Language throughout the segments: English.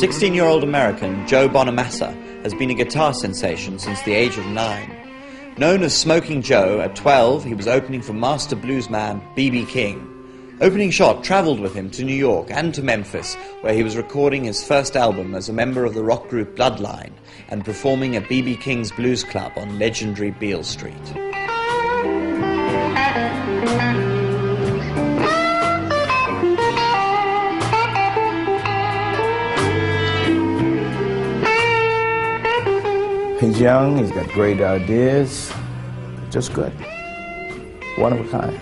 16-year-old American Joe Bonamassa has been a guitar sensation since the age of 9. Known as Smoking Joe, at 12 he was opening for master bluesman B.B. King. Opening Shot travelled with him to New York and to Memphis, where he was recording his first album as a member of the rock group Bloodline and performing at B.B. King's Blues Club on legendary Beale Street. He's young, he's got great ideas, just good. One of a kind.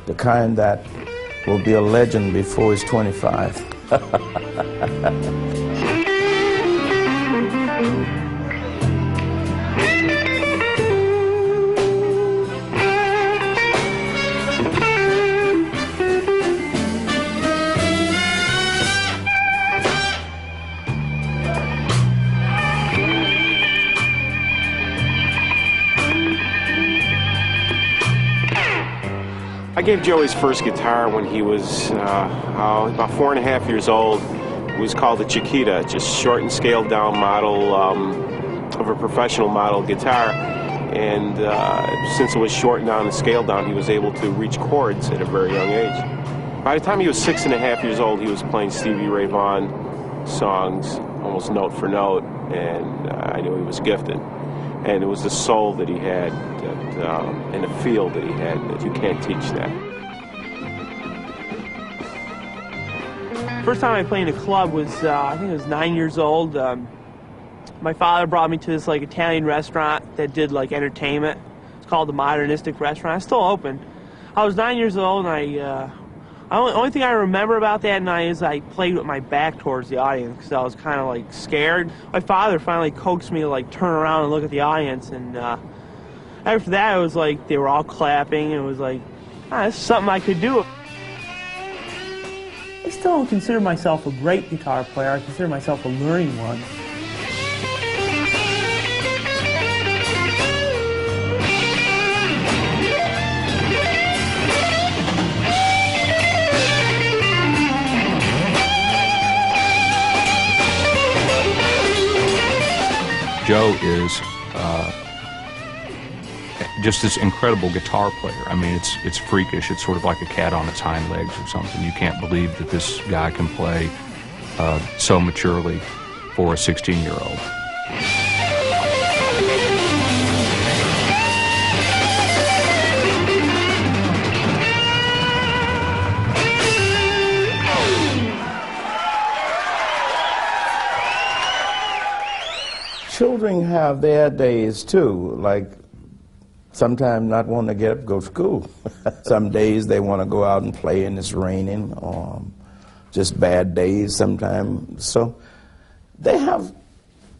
The kind that will be a legend before he's 25. I gave Joe his first guitar when he was about 4.5 years old. It was called the Chiquita, just short and scaled down model of a professional model guitar. And since it was shortened down and scaled down, he was able to reach chords at a very young age. By the time he was 6.5 years old, he was playing Stevie Ray Vaughan songs almost note for note, and I knew he was gifted. And it was the soul that he had, and the feel that he had, that you can't teach that. First time I played in a club was, I think I was 9 years old. My father brought me to this Italian restaurant that did entertainment. It's called the Modernistic Restaurant. It's still open. I was 9 years old, and only thing I remember about that night is I played with my back towards the audience because I was kind of scared. My father finally coaxed me to turn around and look at the audience, and after that it was they were all clapping, and it was this is something I could do. I still don't consider myself a great guitar player. I consider myself a learning one. Joe is just this incredible guitar player. I mean, it's freakish. It's sort of like a cat on its hind legs or something. You can't believe that this guy can play so maturely for a 16-year-old. Children have their days too, sometimes not wanting to get up and go to school. Some days they want to go out and play and it's raining, or just bad days sometimes. So they have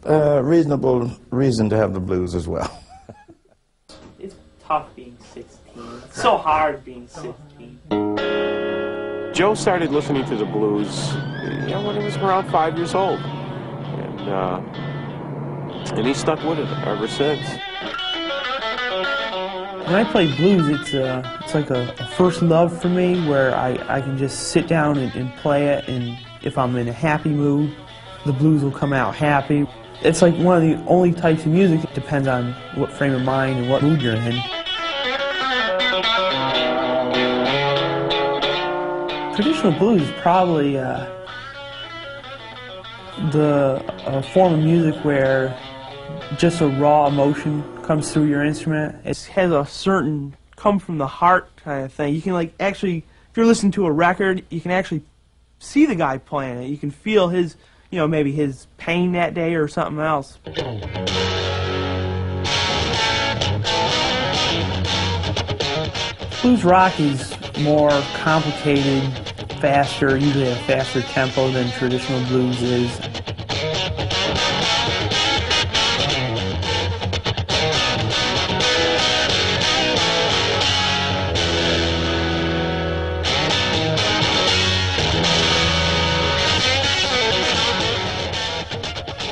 reasonable reason to have the blues as well. It's tough being 16. It's so hard being 16. Joe started listening to the blues when he was around 5 years old. And he stuck with it ever since. When I play blues, it's like a first love for me, where I can just sit down and play it, and if I'm in a happy mood, the blues will come out happy. It's one of the only types of music that depends on what frame of mind and what mood you're in. Traditional blues is probably the form of music where just a raw emotion comes through your instrument. It has a certain come from the heart kind of thing. You can actually, if you're listening to a record, you can actually see the guy playing it. You can feel his, maybe his pain that day or something else. Blues rock is more complicated, faster, usually a faster tempo than traditional blues is.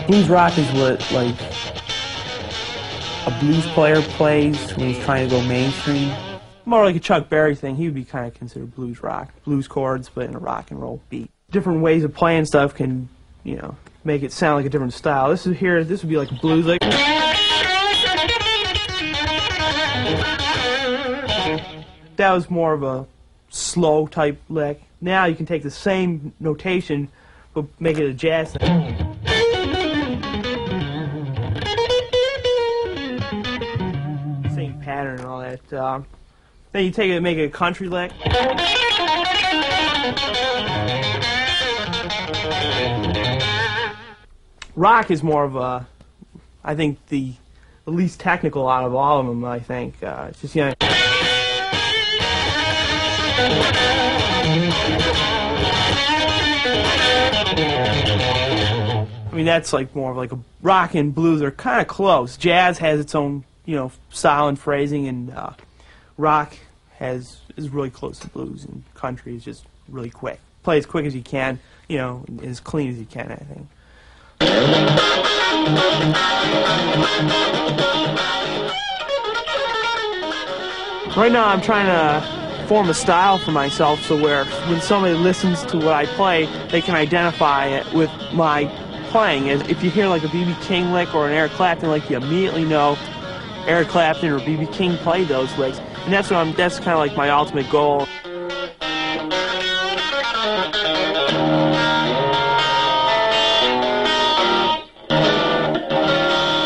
Blues rock is what, a blues player plays when he's trying to go mainstream. More like a Chuck Berry thing. He would be kind of considered blues rock. Blues chords, but in a rock and roll beat. Different ways of playing stuff can you know, make it sound like a different style. This would be like a blues lick. That was more of a slow type lick. Now you can take the same notation but make it a jazz thing. Same pattern and all that. Then you take it and make it a country lick. Rock is more of a, I think, the least technical out of all of them, I think. It's just, you know... I mean, that's like more of like a rock and blues are kind of close. Jazz has its own, you know, style and phrasing, and rock is really close to blues, and country is just really quick. Play as quick as you can, you know, as clean as you can, I think. Right now I'm trying to form a style for myself so where when somebody listens to what I play, they can identify it with my playing. If you hear like a B.B. King lick or an Eric Clapton lick, you immediately know Eric Clapton or B.B. King played those licks. And that's kind of like my ultimate goal.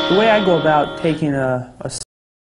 The way I go about taking a